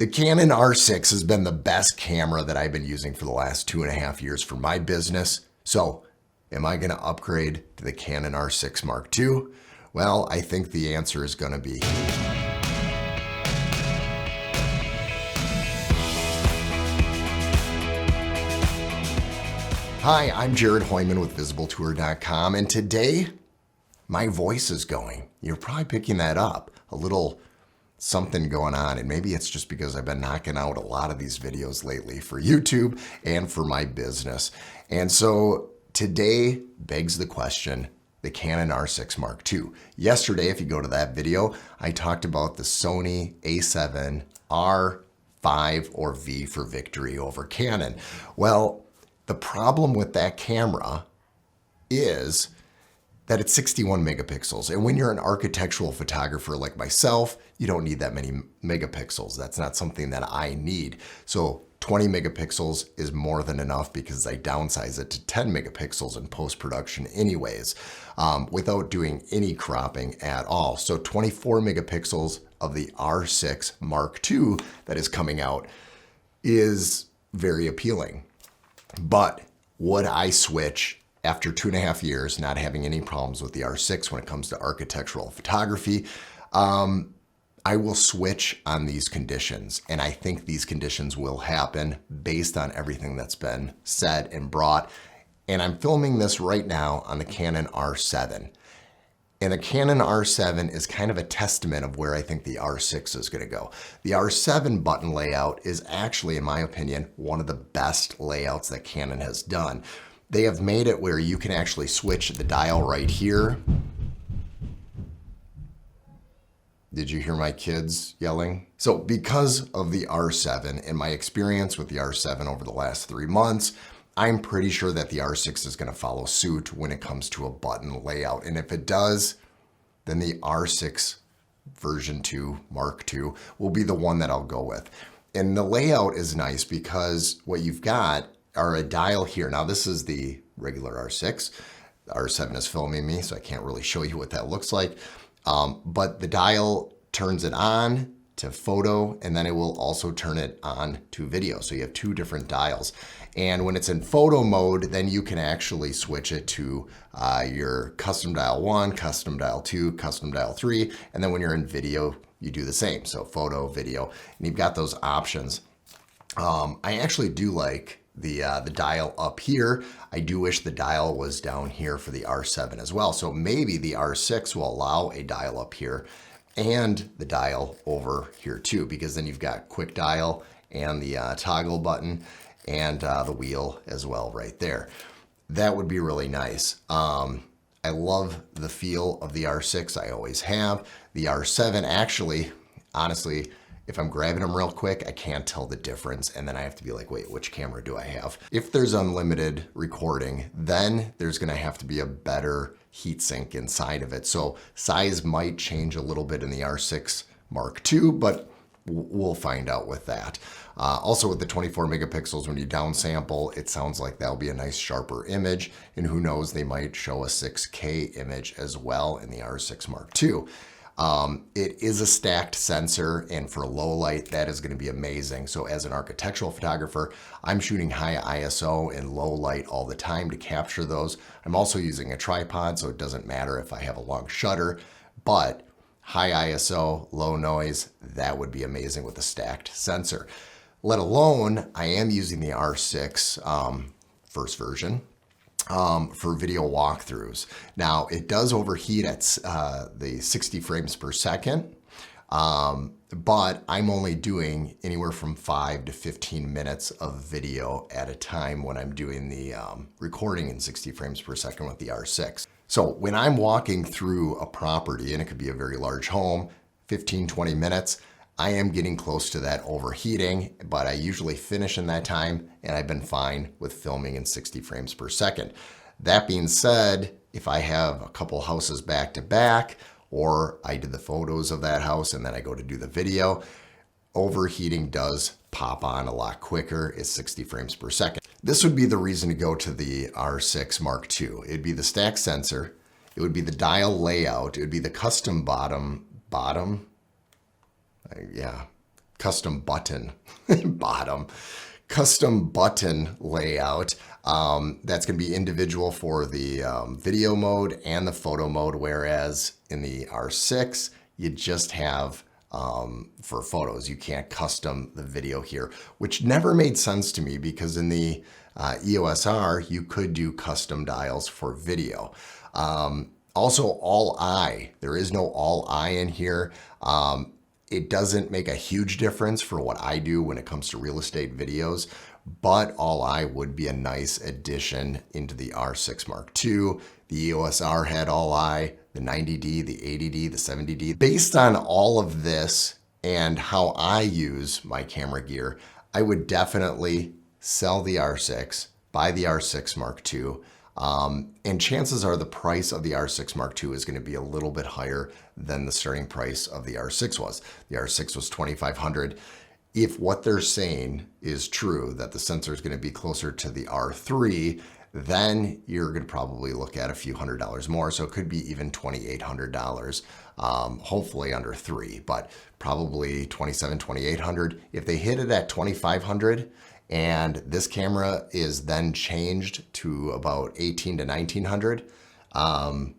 The Canon R6 has been the best camera that I've been using for the last 2.5 years for my business. So am I going to upgrade to the Canon R6 Mark II? Well, I think the answer is going to be Hi, I'm Jared Hoyman with VisibleTour.com, and today my voice is going. You're probably picking that up. A little something going on, and maybe it's just because I've been knocking out a lot of these videos lately for YouTube and for my business. And so today begs the question, the Canon R6 Mark II. Yesterday, if you go to that video, I talked about the Sony a7 R5 or V for victory over Canon. Well, the problem with that camera is that it's 61 megapixels. And when you're an architectural photographer like myself, you don't need that many megapixels. That's not something that I need. So 20 megapixels is more than enough because I downsize it to 10 megapixels in post-production anyways, without doing any cropping at all. So 24 megapixels of the R6 Mark II that is coming out is very appealing. But would I switch after 2.5 years not having any problems with the R6 when it comes to architectural photography? I will switch on these conditions, and I think these conditions will happen based on everything that's been said and brought. And I'm filming this right now on the Canon R7. And the Canon R7 is kind of a testament of where I think the R6 is going to go. The R7 button layout is actually, in my opinion, one of the best layouts that Canon has done. They have made it where you can actually switch the dial right here. Did you hear my kids yelling? So because of the R7 and my experience with the R7 over the last 3 months, I'm pretty sure that the R6 is going to follow suit when it comes to a button layout. And if it does, then the R6 version 2 Mark II will be the one that I'll go with. And the layout is nice because what you've got are a dial here. Now this is the regular R6. The R7 is filming me, so I can't really show you what that looks like. But the dial turns it on to photo, and then it will also turn it on to video. So you have 2 different dials. And when it's in photo mode, then you can actually switch it to your custom dial 1, custom dial 2, custom dial 3. And then when you're in video, you do the same. So photo, video, and you've got those options. I actually do like the dial up here. I do wish the dial was down here for the R7 as well. So maybe the R6 will allow a dial up here and the dial over here too, because then you've got quick dial and the toggle button and the wheel as well right there. That would be really nice. I love the feel of the R6. I always have. The R7 actually, honestly, if I'm grabbing them real quick, I can't tell the difference. And then I have to be like, wait, which camera do I have? If there's unlimited recording, then there's gonna have to be a better heat sink inside of it. So size might change a little bit in the R6 Mark II, but we'll find out with that. Also with the 24 megapixels, when you downsample, it sounds like that'll be a nice sharper image. And who knows, they might show a 6K image as well in the R6 Mark II. It is a stacked sensor, and for low light, that is going to be amazing. So as an architectural photographer, I'm shooting high ISO and low light all the time to capture those. I'm also using a tripod, so it doesn't matter if I have a long shutter, but high ISO, low noise, that would be amazing with a stacked sensor. Let alone, I am using the R6 first version. For video walkthroughs. Now, it does overheat at the 60 frames per second, but I'm only doing anywhere from 5 to 15 minutes of video at a time when I'm doing the recording in 60 frames per second with the R6. So when I'm walking through a property, and it could be a very large home, 15, 20 minutes, I am getting close to that overheating, but I usually finish in that time, and I've been fine with filming in 60 frames per second. That being said, if I have a couple houses back to back, or I did the photos of that house and then I go to do the video, overheating does pop on a lot quicker. It's 60 frames per second. This would be the reason to go to the R6 Mark II. It'd be the stack sensor. It would be the dial layout. It would be the custom bottom, custom button bottom custom button layout. That's going to be individual for the video mode and the photo mode, whereas in the R6, you just have for photos. You can't custom the video here, which never made sense to me because in the EOS R, you could do custom dials for video. Also, all eye. There is no all eye in here. It doesn't make a huge difference for what I do when it comes to real estate videos, but all eye would be a nice addition into the R6 Mark II. The EOS R had all eye, the 90D, the 80D, the 70D. Based on all of this and how I use my camera gear, I would definitely sell the R6, buy the R6 Mark II, and chances are the price of the R6 Mark II is going to be a little bit higher than the starting price of the R6 was. The R6 was $2,500. If what they're saying is true, that the sensor is going to be closer to the R3, then you're going to probably look at a few $100s more. So it could be even $2,800, hopefully under $3,000, but probably $2,700, $2,800. If they hit it at $2,500, and this camera is then changed to about $1,800 to $1,900,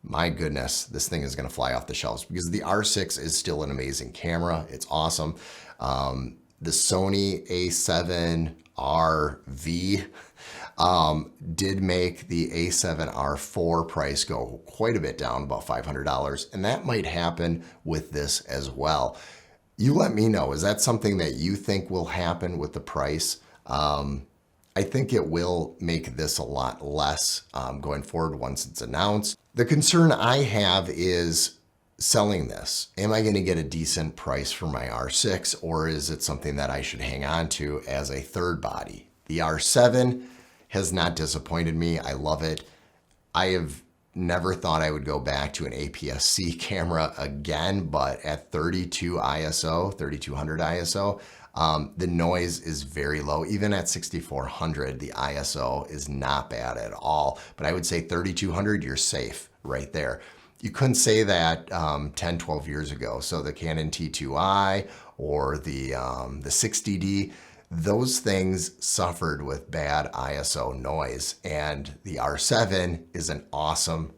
my goodness, this thing is going to fly off the shelves because the R6 is still an amazing camera. It's awesome. The Sony A7RV did make the A7R4 price go quite a bit down, about $500, and that might happen with this as well. You let me know. Is that something that you think will happen with the price? I think it will make this a lot less going forward once it's announced. The concern I have is selling this. Am I going to get a decent price for my R6, or is it something that I should hang on to as a third body? The R7 has not disappointed me. I love it. I have never thought I would go back to an APS-C camera again, but at 32 ISO, 3200 ISO, the noise is very low. Even at 6400, the ISO is not bad at all. But I would say 3200, you're safe right there. You couldn't say that 10, 12 years ago. So the Canon T2i or the 60D, those things suffered with bad ISO noise, and the R7 is an awesome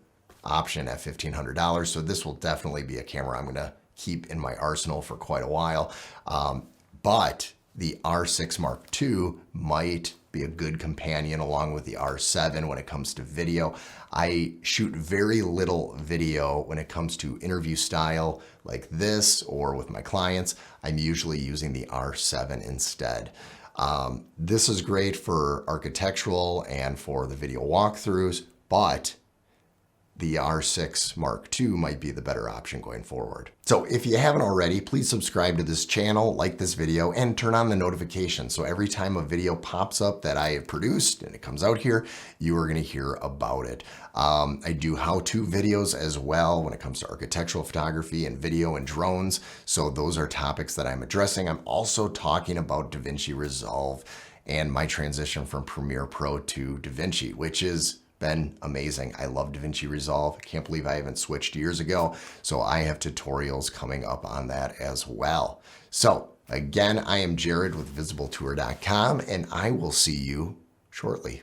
option at $1,500. So this will definitely be a camera I'm going to keep in my arsenal for quite a while. But the R6 Mark II might be a good companion along with the R7 when it comes to video. I shoot very little video when it comes to interview style like this or with my clients. I'm usually using the R7 instead. This is great for architectural and for the video walkthroughs, but the R6 Mark II might be the better option going forward. So if you haven't already, please subscribe to this channel, like this video, and turn on the notifications. So every time a video pops up that I have produced and it comes out here, you are gonna hear about it. I do how-to videos as well when it comes to architectural photography and video and drones. So those are topics that I'm addressing. I'm also talking about DaVinci Resolve and my transition from Premiere Pro to DaVinci, which is been amazing. I love DaVinci Resolve. I can't believe I haven't switched years ago. So I have tutorials coming up on that as well. So again, I am Jared with VisibleTour.com, and I will see you shortly.